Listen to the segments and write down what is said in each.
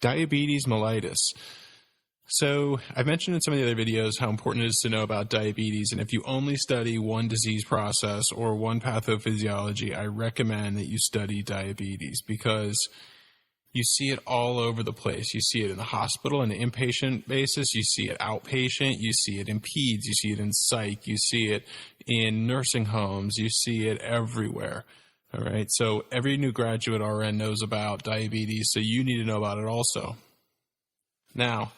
Diabetes mellitus. So I've mentioned in some of the other videos how important it is to know about diabetes, and if you only study one disease process or one pathophysiology, I recommend that you study diabetes because you see it all over the place. You see it in the hospital on an inpatient basis. You see it outpatient. You see it in peds. You see it in psych. You see it in nursing homes. You see it everywhere. All right. So every new graduate RN knows about diabetes, so you need to know about it also. Now,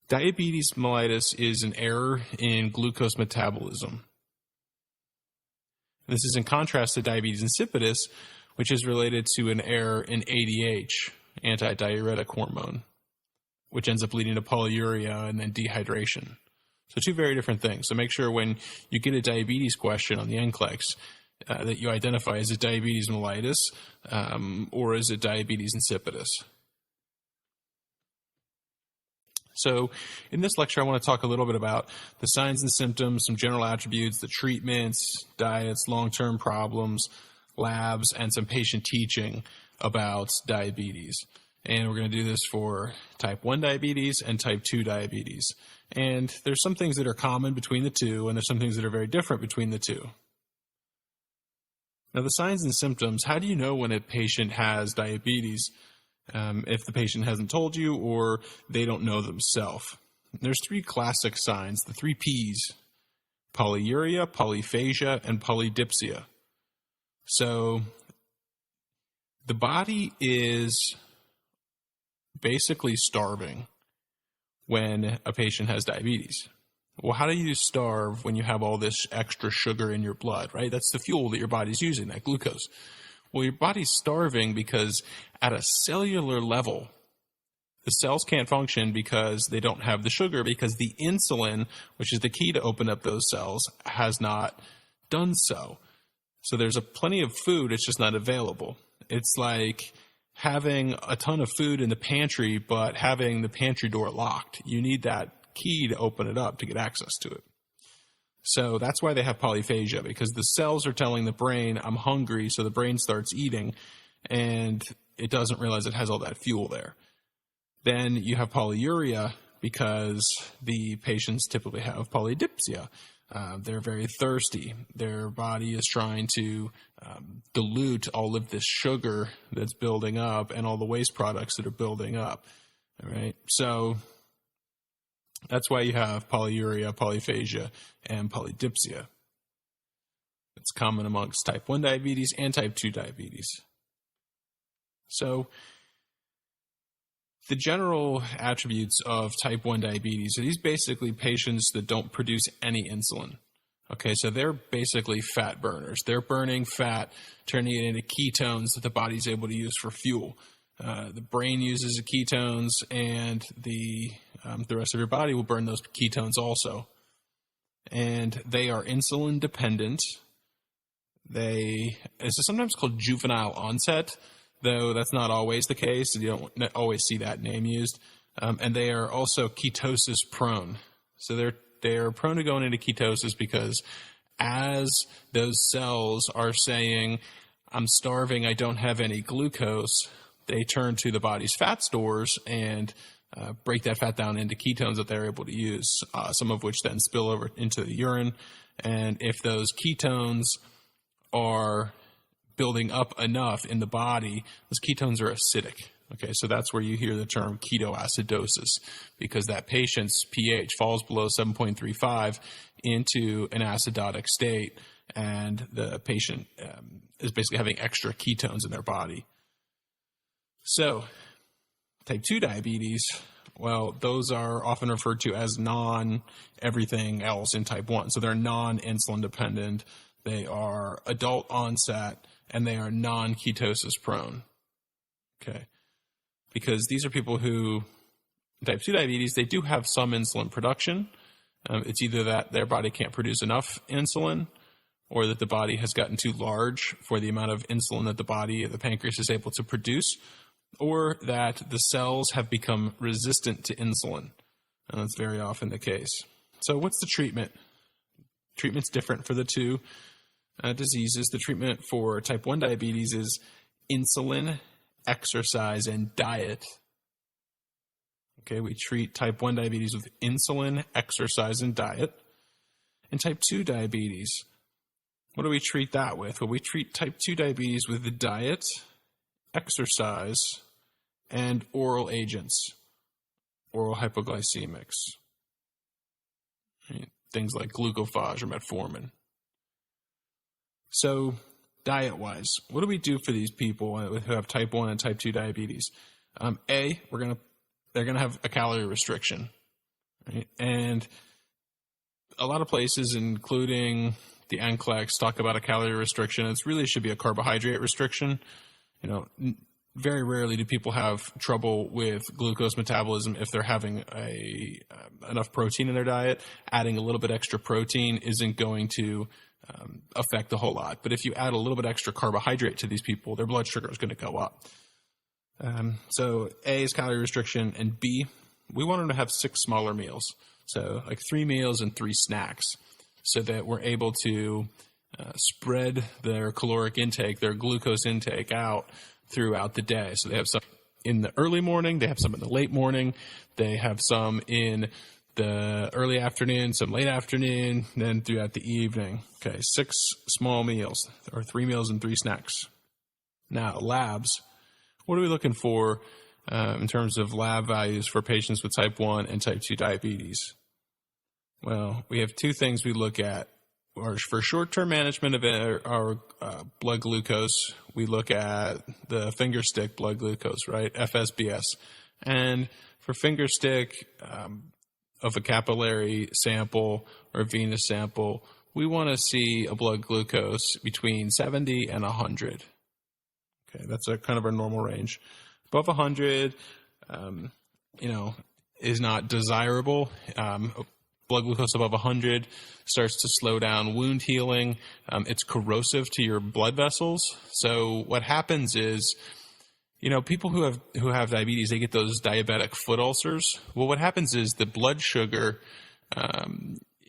diabetes mellitus is an error in glucose metabolism. This is in contrast to diabetes insipidus, which is related to an error in ADH, antidiuretic hormone, which ends up leading to polyuria and then dehydration. So two very different things. So make sure when you get a diabetes question on the NCLEX that you identify, is it diabetes mellitus or is it diabetes insipidus? So in this lecture, I want to talk a little bit about the signs and symptoms, some general attributes, the treatments, diets, long-term problems, labs, and some patient teaching about diabetes. And we're going to do this for type 1 diabetes and type 2 diabetes. And there's some things that are common between the two, and there's some things that are very different between the two. Now, the signs and symptoms, how do you know when a patient has diabetes if the patient hasn't told you or they don't know themselves? There's three classic signs, the three Ps: polyuria, polyphagia, and polydipsia. So the body is basically starving when a patient has diabetes. Well, how do you starve when you have all this extra sugar in your blood, right? That's the fuel that your body's using, that glucose. Well, your body's starving because at a cellular level, the cells can't function because they don't have the sugar, because the insulin, which is the key to open up those cells, has not done so. So there's plenty of food, it's just not available. It's like having a ton of food in the pantry, but having the pantry door locked. You need that key to open it up to get access to it. So that's why they have polyphagia, because the cells are telling the brain, I'm hungry, so the brain starts eating, and it doesn't realize it has all that fuel there. Then you have polyuria, because the patients typically have polydipsia. They're very thirsty. Their body is trying to dilute all of this sugar that's building up and all the waste products that are building up. All right. So that's why you have polyuria, polyphagia, and polydipsia. It's common amongst type 1 diabetes and type 2 diabetes. So the general attributes of type 1 diabetes are these basically patients that don't produce any insulin. Okay, so they're basically fat burners. They're burning fat, turning it into ketones that the body's able to use for fuel. The brain uses the ketones, and the rest of your body will burn those ketones also. And they are insulin dependent. It's sometimes called juvenile onset, though that's not always the case. You don't always see that name used. And they are also ketosis prone. So they're prone to going into ketosis because as those cells are saying, I'm starving, I don't have any glucose, they turn to the body's fat stores and break that fat down into ketones that they're able to use, some of which then spill over into the urine. And if those ketones are building up enough in the body, those ketones are acidic. Okay, so that's where you hear the term ketoacidosis, because that patient's pH falls below 7.35 into an acidotic state, and the patient is basically having extra ketones in their body. So, type 2 diabetes, well, those are often referred to as non-everything else in type 1. So they're non-insulin dependent, they are adult onset, and they are non-ketosis prone. Okay. Because these are people who, type 2 diabetes, they do have some insulin production. It's either that their body can't produce enough insulin, or that the body has gotten too large for the amount of insulin that the pancreas is able to produce, or that the cells have become resistant to insulin. And that's very often the case. So what's the treatment? Treatment's different for the two diseases. The treatment for type 1 diabetes is insulin, exercise, and diet. Okay, we treat type 1 diabetes with insulin, exercise, and diet. And type 2 diabetes, what do we treat that with? Well, we treat type 2 diabetes with the diet, exercise, and oral agents, oral hypoglycemics. Right? Things like glucophage or metformin. So, diet-wise, what do we do for these people who have type 1 and type 2 diabetes? They're going to have a calorie restriction. Right? And a lot of places, including the NCLEX, talk about a calorie restriction. It really should be a carbohydrate restriction. Very rarely do people have trouble with glucose metabolism if they're having enough protein in their diet. Adding a little bit extra protein isn't going to affect a whole lot. But if you add a little bit extra carbohydrate to these people, their blood sugar is going to go up. So A is calorie restriction, and B, we want them to have 6 smaller meals. So like 3 meals and 3 snacks, so that we're able to spread their caloric intake, their glucose intake out throughout the day. So they have some in the early morning, they have some in the late morning, they have some in the early afternoon, some late afternoon, then throughout the evening. Okay, 6 small meals, or 3 meals and 3 snacks. Now, labs. What are we looking for in terms of lab values for patients with type 1 and type 2 diabetes? Well, we have 2 things we look at. For short-term management of our blood glucose, we look at the finger stick blood glucose, right? FSBS. And for finger stick of a capillary sample or venous sample, we want to see a blood glucose between 70 and 100. Okay, that's kind of our normal range. Above 100, is not desirable. Blood glucose above 100 starts to slow down wound healing. It's corrosive to your blood vessels. So what happens is, people who have diabetes, they get those diabetic foot ulcers. Well, what happens is the blood sugar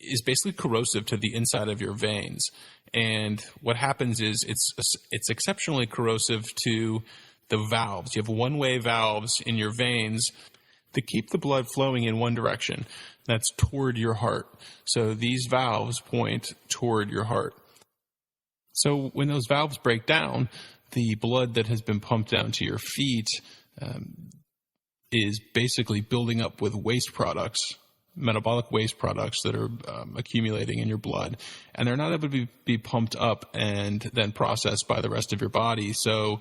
is basically corrosive to the inside of your veins. And what happens is it's exceptionally corrosive to the valves. You have one-way valves in your veins that keep the blood flowing in one direction. That's toward your heart. So these valves point toward your heart. So when those valves break down, the blood that has been pumped down to your feet is basically building up with waste products, metabolic waste products that are accumulating in your blood. And they're not able to be pumped up and then processed by the rest of your body. So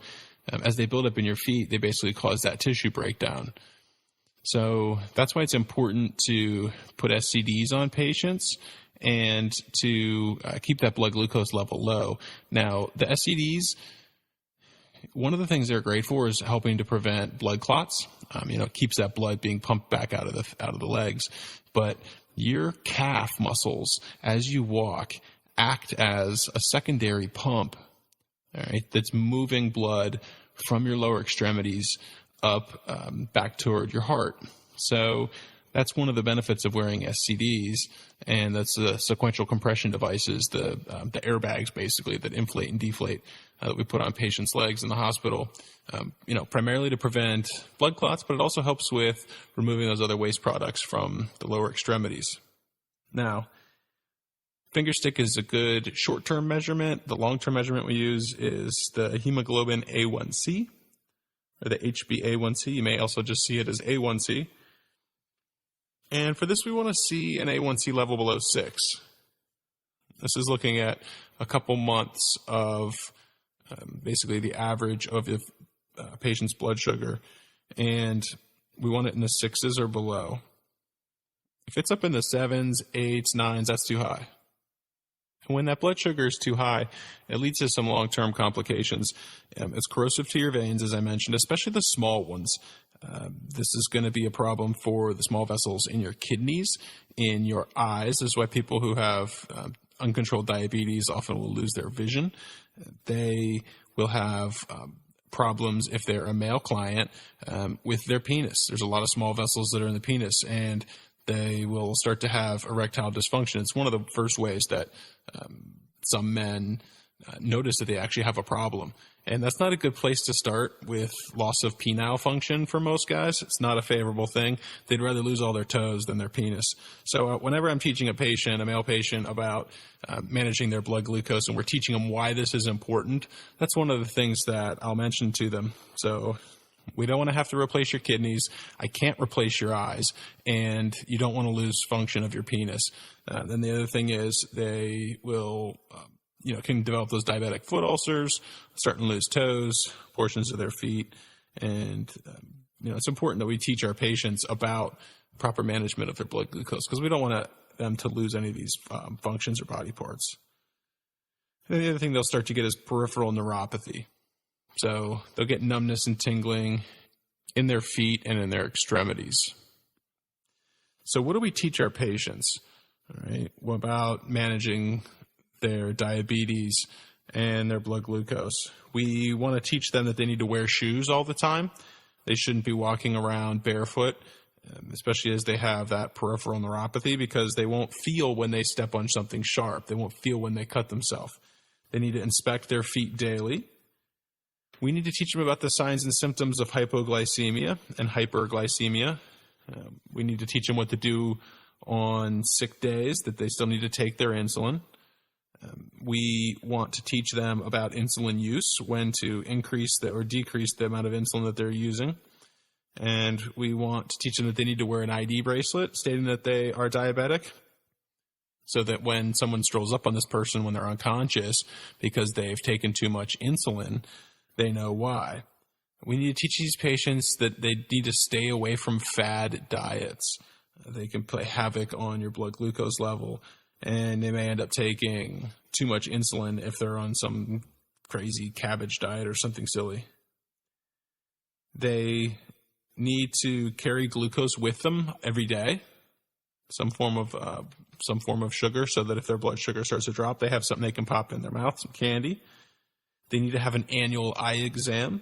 as they build up in your feet, they basically cause that tissue breakdown. So that's why it's important to put SCDs on patients and to keep that blood glucose level low. Now, the SCDs, one of the things they're great for is helping to prevent blood clots. It keeps that blood being pumped back out of the legs. But your calf muscles, as you walk, act as a secondary pump, all right, that's moving blood from your lower extremities up back toward your heart. So that's one of the benefits of wearing SCDs, and that's the sequential compression devices, the airbags basically that inflate and deflate that we put on patients' legs in the hospital, primarily to prevent blood clots, but it also helps with removing those other waste products from the lower extremities. Now, finger stick is a good short-term measurement. The long-term measurement we use is the hemoglobin A1C, or the HbA1c. You may also just see it as A1C. And for this, we want to see an A1C level below 6. This is looking at a couple months of basically the average of the patient's blood sugar. And we want it in the 6s or below. If it's up in the 7s, 8s, 9s, that's too high. And when that blood sugar is too high, it leads to some long-term complications. It's corrosive to your veins, as I mentioned, especially the small ones. This is going to be a problem for the small vessels in your kidneys, in your eyes. This is why people who have uncontrolled diabetes often will lose their vision. They will have problems if they're a male client with their penis. There's a lot of small vessels that are in the penis, and they will start to have erectile dysfunction. It's one of the first ways that some men notice that they actually have a problem. And that's not a good place to start with loss of penile function for most guys. It's not a favorable thing. They'd rather lose all their toes than their penis. So whenever I'm teaching a male patient, about managing their blood glucose, and we're teaching them why this is important, that's one of the things that I'll mention to them. So we don't want to have to replace your kidneys. I can't replace your eyes, and you don't want to lose function of your penis. Then the other thing is they will can develop those diabetic foot ulcers, start to lose toes, portions of their feet. And, it's important that we teach our patients about proper management of their blood glucose, because we don't want them to lose any of these functions or body parts. And the other thing they'll start to get is peripheral neuropathy. So they'll get numbness and tingling in their feet and in their extremities. So what do we teach our patients? All right, what about managing their diabetes and their blood glucose? We want to teach them that they need to wear shoes all the time. They shouldn't be walking around barefoot, especially as they have that peripheral neuropathy, because they won't feel when they step on something sharp. They won't feel when they cut themselves. They need to inspect their feet daily. We need to teach them about the signs and symptoms of hypoglycemia and hyperglycemia. We need to teach them what to do on sick days, that they still need to take their insulin. We want to teach them about insulin use, when to increase or decrease the amount of insulin that they're using. And we want to teach them that they need to wear an ID bracelet stating that they are diabetic, so that when someone strolls up on this person when they're unconscious because they've taken too much insulin, they know why. We need to teach these patients that they need to stay away from fad diets. They can play havoc on your blood glucose level, and they may end up taking too much insulin if they're on some crazy cabbage diet or something silly. They need to carry glucose with them every day, some form of sugar, so that if their blood sugar starts to drop, they have something they can pop in their mouth, some candy. They need to have an annual eye exam.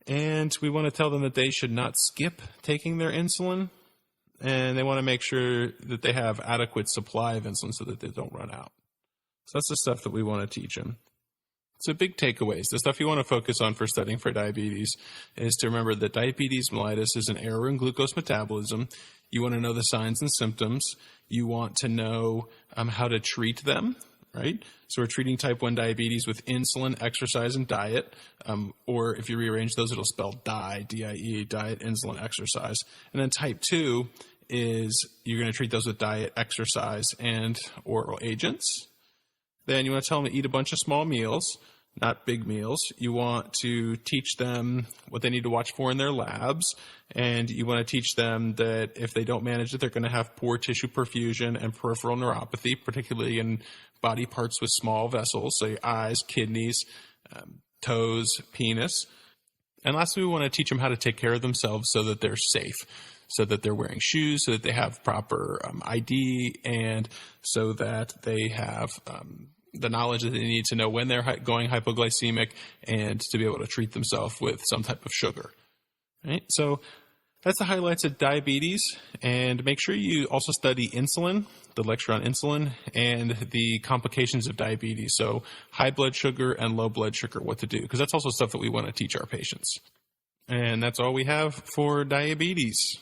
And we want to tell them that they should not skip taking their insulin. And they want to make sure that they have adequate supply of insulin so that they don't run out. So that's the stuff that we want to teach them. So big takeaways. The stuff you want to focus on for studying for diabetes is to remember that diabetes mellitus is an error in glucose metabolism. You want to know the signs and symptoms. You want to know how to treat them, right? So we're treating type 1 diabetes with insulin, exercise, and diet. Or if you rearrange those, it'll spell DIE, D-I-E, diet, insulin, exercise. And then type 2 is you're going to treat those with diet, exercise, and oral agents. Then you want to tell them to eat a bunch of small meals, not big meals. You want to teach them what they need to watch for in their labs. And you want to teach them that if they don't manage it, they're going to have poor tissue perfusion and peripheral neuropathy, particularly in body parts with small vessels, so your eyes, kidneys, toes, penis. And lastly, we want to teach them how to take care of themselves so that they're safe, so that they're wearing shoes, so that they have proper ID, and so that they have the knowledge that they need to know when they're going hypoglycemic and to be able to treat themselves with some type of sugar. Right? So that's the highlights of diabetes. And make sure you also study insulin, the lecture on insulin, and the complications of diabetes. So high blood sugar and low blood sugar, what to do, because that's also stuff that we want to teach our patients. And that's all we have for diabetes.